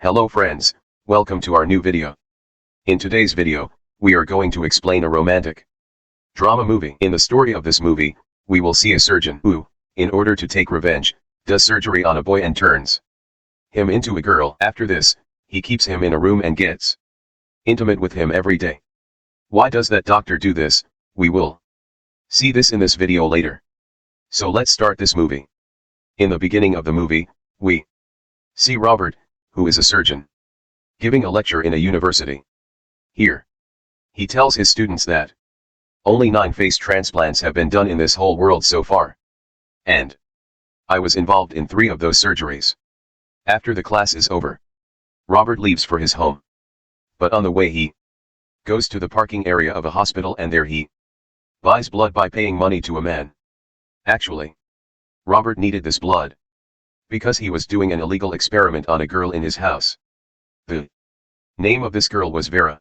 Hello friends, welcome to our new video. In today's video, we are going to explain a romantic drama movie. In the story of this movie, we will see a surgeon who, in order to take revenge, does surgery on a boy and turns him into a girl. After this, he keeps him in a room and gets intimate with him every day. Why does that doctor do this? We will see this in this video later. So let's start this movie. In the beginning of the movie, we see Robert, who is a surgeon, giving a lecture in a university. Here, he tells his students that only 9 face transplants have been done in this whole world so far. And I was involved in 3 of those surgeries. After the class is over, Robert leaves for his home. But on the way he goes to the parking area of a hospital and there he buys blood by paying money to a man. Actually, Robert needed this blood because he was doing an illegal experiment on a girl in his house. The name of this girl was Vera.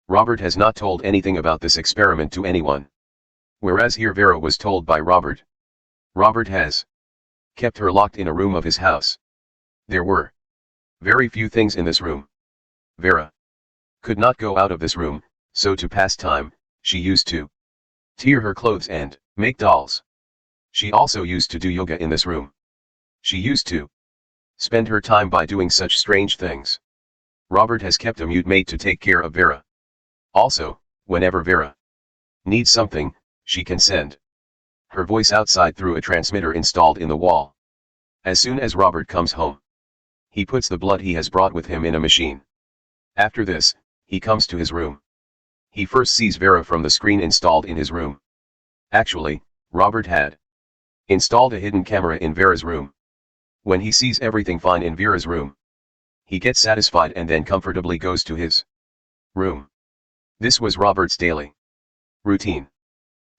Robert has not told anything about this experiment to anyone. Whereas here Vera was told by Robert. Robert has kept her locked in a room of his house. There were very few things in this room. Vera could not go out of this room, so to pass time, she used to tear her clothes and make dolls. She also used to do yoga in this room. She used to spend her time by doing such strange things. Robert has kept a mute maid to take care of Vera. Also, whenever Vera needs something, she can send her voice outside through a transmitter installed in the wall. As soon as Robert comes home, he puts the blood he has brought with him in a machine. After this, he comes to his room. He first sees Vera from the screen installed in his room. Actually, Robert had installed a hidden camera in Vera's room. When he sees everything fine in Vera's room, he gets satisfied and then comfortably goes to his room. This was Robert's daily routine.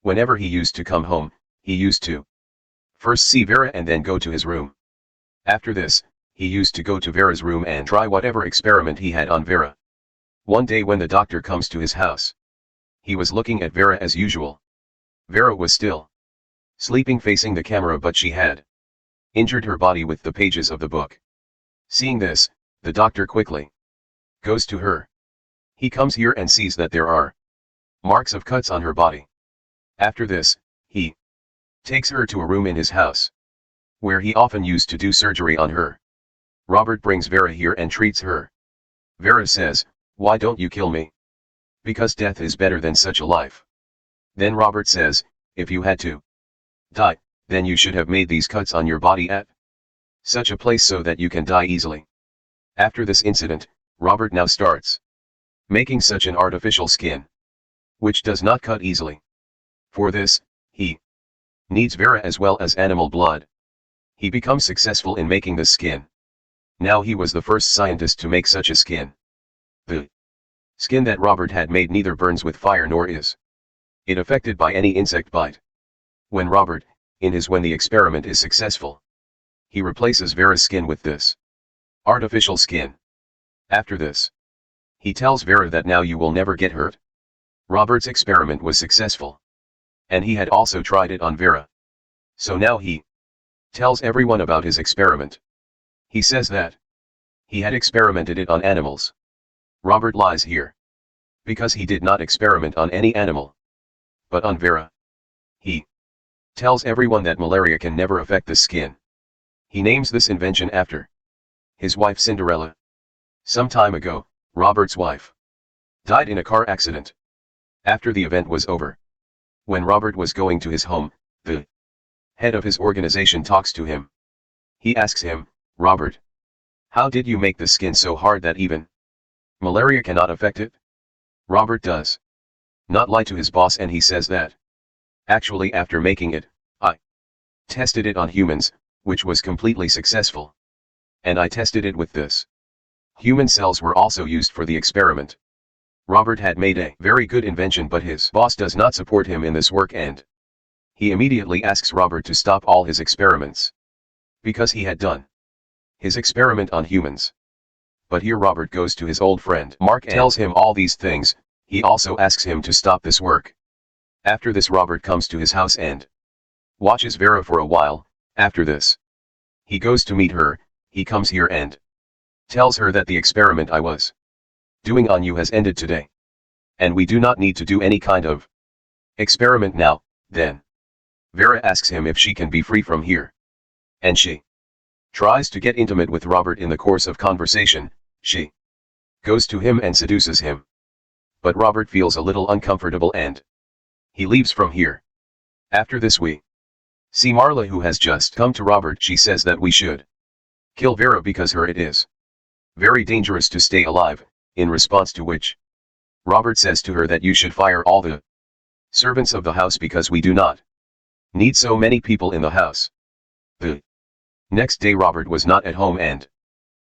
Whenever he used to come home, he used to first see Vera and then go to his room. After this, he used to go to Vera's room and try whatever experiment he had on Vera. One day when the doctor comes to his house, he was looking at Vera as usual. Vera was still sleeping facing the camera, but she had injured her body with the pages of the book. Seeing this, the doctor quickly goes to her. He comes here and sees that there are marks of cuts on her body. After this, he takes her to a room in his house, where he often used to do surgery on her. Robert brings Vera here and treats her. Vera says, "Why don't you kill me? Because death is better than such a life." Then Robert says, "If you had to die, then you should have made these cuts on your body at such a place so that you can die easily." After this incident, Robert now starts making such an artificial skin, which does not cut easily. For this, he needs Vera as well as animal blood. He becomes successful in making this skin. Now he was the first scientist to make such a skin. The skin that Robert had made neither burns with fire nor is it affected by any insect bite. When Robert, when the experiment is successful, he replaces Vera's skin with this artificial skin. After this, he tells Vera that now you will never get hurt. Robert's experiment was successful, and he had also tried it on Vera. So now he tells everyone about his experiment. He says that he had experimented it on animals. Robert lies here, because he did not experiment on any animal, but on Vera. He tells everyone that malaria can never affect the skin. He names this invention after his wife Cinderella. Some time ago, Robert's wife died in a car accident. After the event was over, when Robert was going to his home, the head of his organization talks to him. He asks him, "Robert, how did you make the skin so hard that even malaria cannot affect it?" Robert does not lie to his boss and he says that actually after making it, I tested it on humans, which was completely successful. And I tested it with this. Human cells were also used for the experiment. Robert had made a very good invention, but his boss does not support him in this work and he immediately asks Robert to stop all his experiments, because he had done his experiment on humans. But here Robert goes to his old friend Mark and tells him all these things. He also asks him to stop this work. After this Robert comes to his house and watches Vera for a while. After this, he goes to meet her. He comes here and Tells her that the experiment I was doing on you has ended today. And we do not need to do any kind of experiment now, then. Vera asks him if she can be free from here. And she tries to get intimate with Robert. In the course of conversation, she goes to him and seduces him. But Robert feels a little uncomfortable and he leaves from here. After this we see Marla, who has just come to Robert. She says that we should kill Vera because her it is very dangerous to stay alive, in response to which Robert says to her that you should fire all the servants of the house because we do not need so many people in the house. The next day Robert was not at home and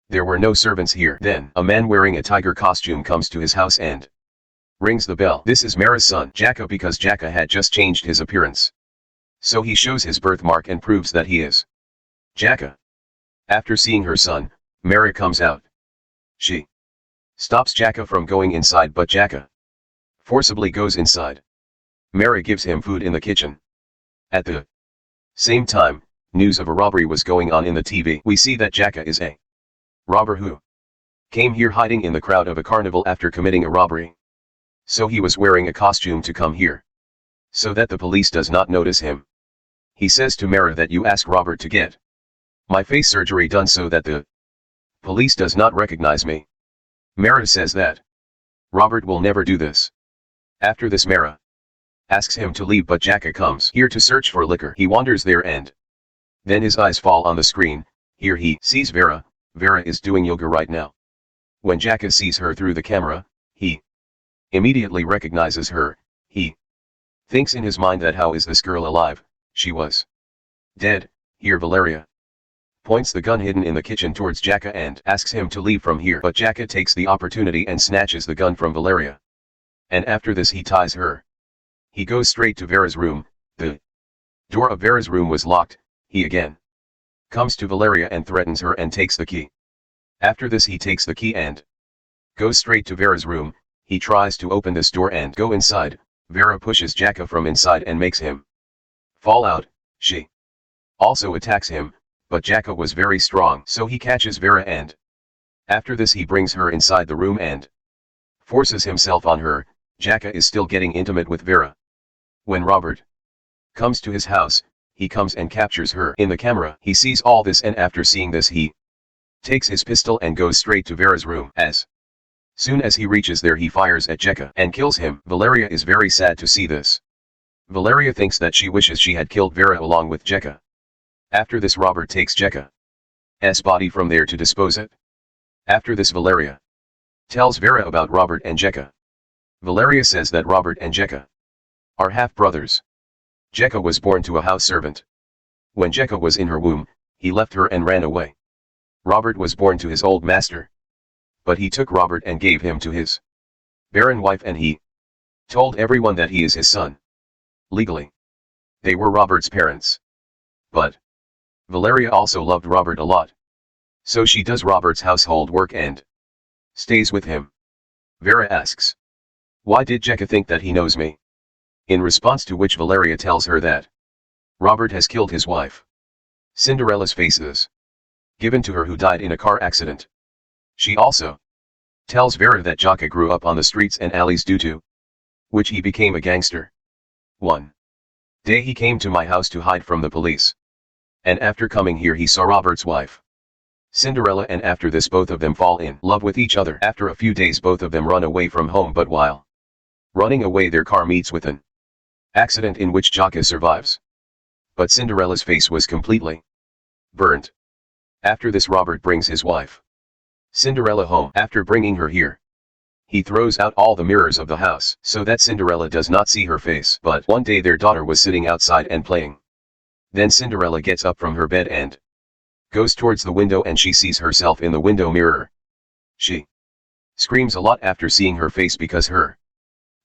there were no servants here. Then a man wearing a tiger costume comes to his house and rings the bell. This is Mara's son Jacka, because Jacka had just changed his appearance. So he shows his birthmark and proves that he is Jacka. After seeing her son, Mara comes out. She stops Jacka from going inside, but Jacka forcibly goes inside. Mara gives him food in the kitchen. At the same time, news of a robbery was going on in the TV. We see that Jacka is a robber who came here hiding in the crowd of a carnival after committing a robbery. So he was wearing a costume to come here, so that the police does not notice him. He says to Mara that you ask Robert to get my face surgery done so that the police does not recognize me. Mara says that Robert will never do this. After this Mara asks him to leave, but Jacka comes here to search for liquor. He wanders there and then his eyes fall on the screen. Here he sees Vera. Vera is doing yoga right now. When Jacka sees her through the camera, he immediately recognizes her. He thinks in his mind that how is this girl alive? She was dead. Here Valeria points the gun hidden in the kitchen towards Jacka and asks him to leave from here, but Jacka takes the opportunity and snatches the gun from Valeria. And after this he ties her. He goes straight to Vera's room. The door of Vera's room was locked. He again comes to Valeria and threatens her and takes the key. After this he takes the key and goes straight to Vera's room. He tries to open this door and go inside. Vera pushes Jacka from inside and makes him fall out. She also attacks him, but Jacka was very strong, so he catches Vera and after this he brings her inside the room and forces himself on her. Jacka is still getting intimate with Vera. When Robert comes to his house, he comes and captures her in the camera. He sees all this and after seeing this he takes his pistol and goes straight to Vera's room. As soon as he reaches there he fires at Jacka and kills him. Valeria is very sad to see this. Valeria thinks that she wishes she had killed Vera along with Jacka. After this Robert takes Jacka's body from there to dispose it. After this Valeria tells Vera about Robert and Jacka. Valeria says that Robert and Jacka are half-brothers. Jacka was born to a house servant. When Jacka was in her womb, he left her and ran away. Robert was born to his old master. But he took Robert and gave him to his barren wife, and he told everyone that he is his son. Legally, they were Robert's parents. But Valeria also loved Robert a lot. So she does Robert's household work and stays with him. Vera asks, "Why did Jacka think that he knows me?" In response to which Valeria tells her that Robert has killed his wife. Cinderella's face is given to her, who died in a car accident. She also tells Vera that Jacka grew up on the streets and alleys due to which he became a gangster. One day he came to my house to hide from the police. And after coming here he saw Robert's wife, Cinderella, and after this both of them fall in love with each other. After a few days both of them run away from home, but while running away their car meets with an accident in which Jacka survives. But Cinderella's face was completely burnt. After this Robert brings his wife, Cinderella, home. After bringing her here, he throws out all the mirrors of the house so that Cinderella does not see her face. But one day their daughter was sitting outside and playing. Then Cinderella gets up from her bed and goes towards the window, and she sees herself in the window mirror. She screams a lot after seeing her face because her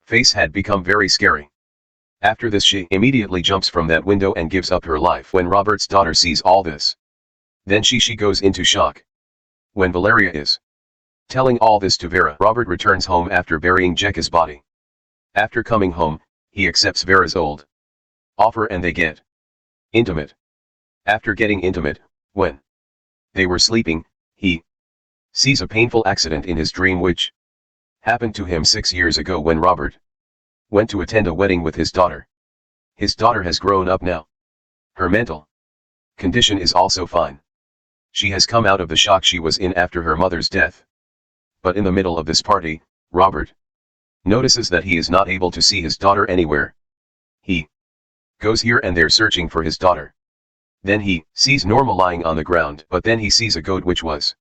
face had become very scary. After this she immediately jumps from that window and gives up her life. When Robert's daughter sees all this, then she goes into shock. When Valeria is telling all this to Vera, Robert returns home after burying Jacka's body. After coming home, he accepts Vera's old offer and they get intimate. After getting intimate, when they were sleeping, he sees a painful accident in his dream which happened to him 6 years ago when Robert went to attend a wedding with his daughter. His daughter has grown up now. Her mental condition is also fine. She has come out of the shock she was in after her mother's death. But in the middle of this party, Robert notices that he is not able to see his daughter anywhere. He goes here and there searching for his daughter. Then he sees Norma lying on the ground, but then he sees a goat which was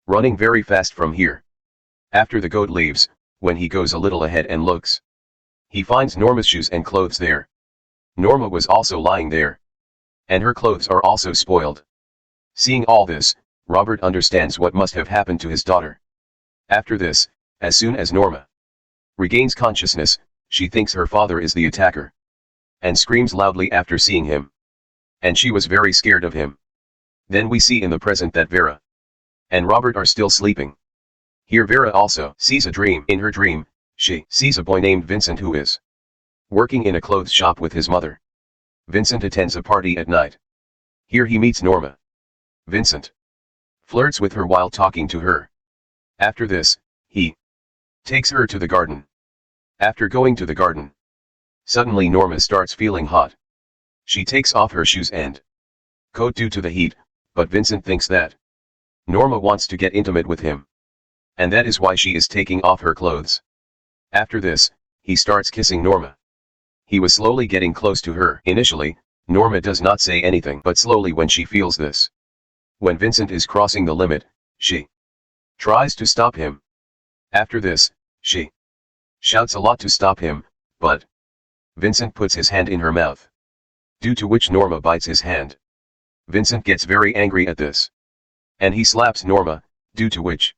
running very fast from here. After the goat leaves, when he goes a little ahead and looks, he finds Norma's shoes and clothes there. Norma was also lying there, and her clothes are also spoiled. Seeing all this, Robert understands what must have happened to his daughter. After this, as soon as Norma regains consciousness, she thinks her father is the attacker, and screams loudly after seeing him. And she was very scared of him. Then we see in the present that Vera and Robert are still sleeping. Here Vera also sees a dream. In her dream, she sees a boy named Vincent who is working in a clothes shop with his mother. Vincent attends a party at night. Here he meets Norma. Vincent flirts with her while talking to her. After this, he takes her to the garden. After going to the garden, suddenly Norma starts feeling hot. She takes off her shoes and coat due to the heat, but Vincent thinks that Norma wants to get intimate with him, and that is why she is taking off her clothes. After this, he starts kissing Norma. He was slowly getting close to her. Initially, Norma does not say anything, but slowly when she feels this, when Vincent is crossing the limit, she tries to stop him. After this, she shouts a lot to stop him, but Vincent puts his hand in her mouth, due to which Norma bites his hand. Vincent gets very angry at this, and he slaps Norma, due to which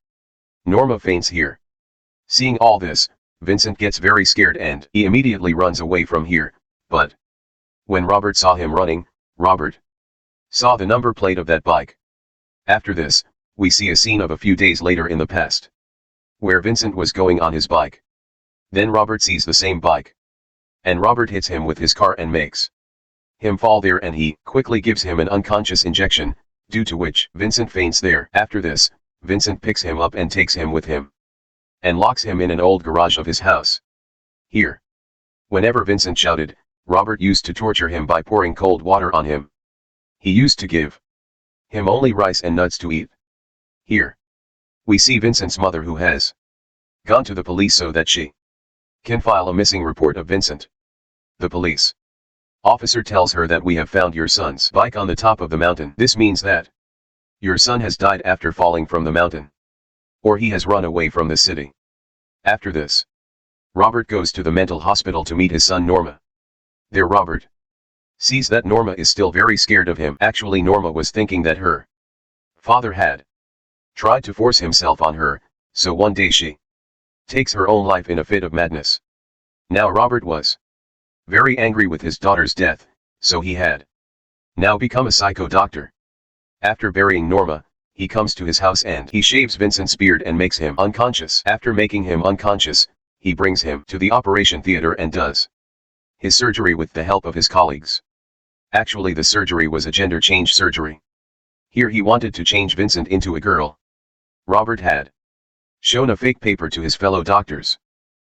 Norma faints here. Seeing all this, Vincent gets very scared and he immediately runs away from here, but when Robert saw him running, Robert saw the number plate of that bike. After this, we see a scene of a few days later in the past, where Vincent was going on his bike. Then Robert sees the same bike, and Robert hits him with his car and makes him fall there, and he quickly gives him an unconscious injection, due to which Vincent faints there. After this, Vincent picks him up and takes him with him, and locks him in an old garage of his house. Here, whenever Vincent shouted, Robert used to torture him by pouring cold water on him. He used to give him only rice and nuts to eat. Here, we see Vincent's mother who has gone to the police so that she can file a missing report of Vincent. The police officer tells her that we have found your son's bike on the top of the mountain. This means that your son has died after falling from the mountain, or he has run away from the city. After this, Robert goes to the mental hospital to meet his son Norma. There Robert sees that Norma is still very scared of him. Actually Norma was thinking that her father had tried to force himself on her, so one day she takes her own life in a fit of madness. Now Robert was very angry with his daughter's death, so he had now become a psycho doctor. After burying Norma, he comes to his house and he shaves Vincent's beard and makes him unconscious. After making him unconscious, he brings him to the operation theater and does his surgery with the help of his colleagues. Actually the surgery was a gender change surgery. Here he wanted to change Vincent into a girl. Robert had shown a fake paper to his fellow doctors,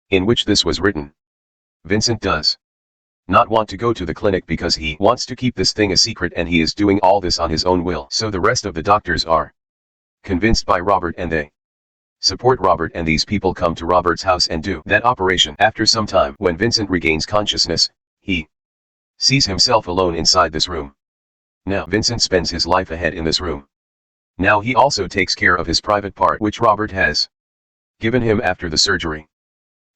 in which this was written. Vincent does not want to go to the clinic because he wants to keep this thing a secret, and he is doing all this on his own will. So the rest of the doctors are convinced by Robert and they support Robert, and these people come to Robert's house and do that operation. After some time, when Vincent regains consciousness, he sees himself alone inside this room. Now Vincent spends his life ahead in this room. Now he also takes care of his private part which Robert has given him after the surgery.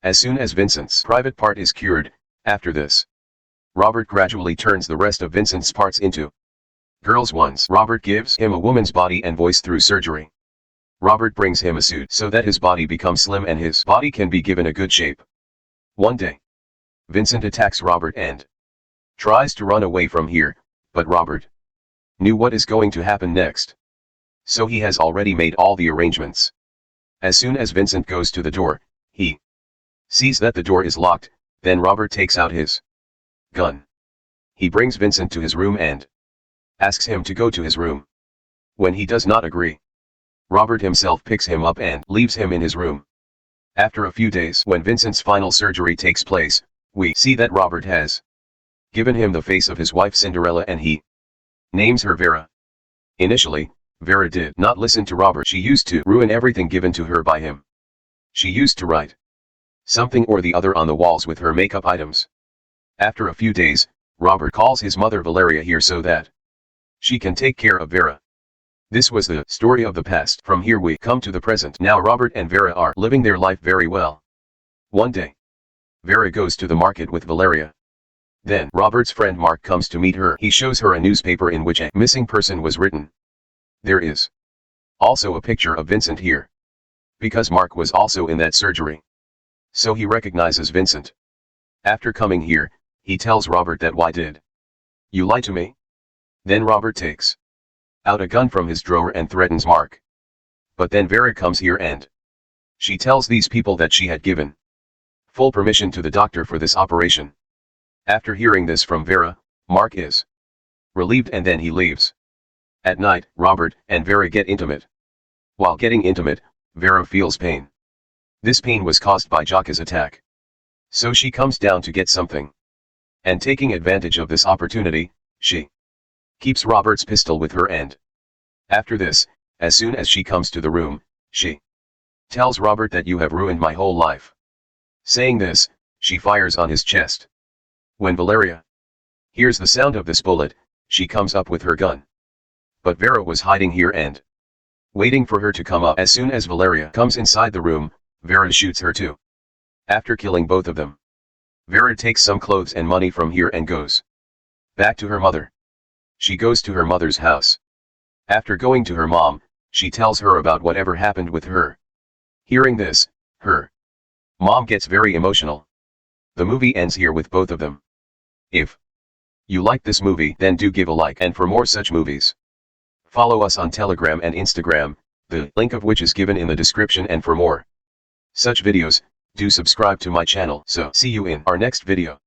As soon as Vincent's private part is cured, after this, Robert gradually turns the rest of Vincent's parts into girls' ones. Robert gives him a woman's body and voice through surgery. Robert brings him a suit so that his body becomes slim and his body can be given a good shape. One day, Vincent attacks Robert and tries to run away from here, but Robert knew what is going to happen next, so he has already made all the arrangements. As soon as Vincent goes to the door, he sees that the door is locked. Then Robert takes out his gun. He brings Vincent to his room and asks him to go to his room. When he does not agree, Robert himself picks him up and leaves him in his room. After a few days, when Vincent's final surgery takes place, we see that Robert has given him the face of his wife Cinderella and he names her Vera. Initially, Vera did not listen to Robert. She used to ruin everything given to her by him. She used to write something or the other on the walls with her makeup items. After a few days, Robert calls his mother Valeria here so that she can take care of Vera. This was the story of the past. From here we come to the present. Now Robert and Vera are living their life very well. One day, Vera goes to the market with Valeria. Then Robert's friend Mark comes to meet her. He shows her a newspaper in which a missing person was written. There is also a picture of Vincent here, because Mark was also in that surgery. So he recognizes Vincent. After coming here, he tells Robert that why did you lie to me? Then Robert takes out a gun from his drawer and threatens Mark. But then Vera comes here and she tells these people that she had given full permission to the doctor for this operation. After hearing this from Vera, Mark is relieved and then he leaves. At night, Robert and Vera get intimate. While getting intimate, Vera feels pain. This pain was caused by Jacques' attack. So she comes down to get something. And taking advantage of this opportunity, she keeps Robert's pistol with her and after this, as soon as she comes to the room, she tells Robert that you have ruined my whole life. Saying this, she fires on his chest. When Valeria hears the sound of this bullet, she comes up with her gun. But Vera was hiding here and waiting for her to come up. As soon as Valeria comes inside the room, Vera shoots her too. After killing both of them, Vera takes some clothes and money from here and goes back to her mother. She goes to her mother's house. After going to her mom, she tells her about whatever happened with her. Hearing this, her mom gets very emotional. The movie ends here with both of them. If you like this movie, then do give a like, and for more such movies, follow us on Telegram and Instagram, the link of which is given in the description, and for more such videos, do subscribe to my channel. So see you in our next video.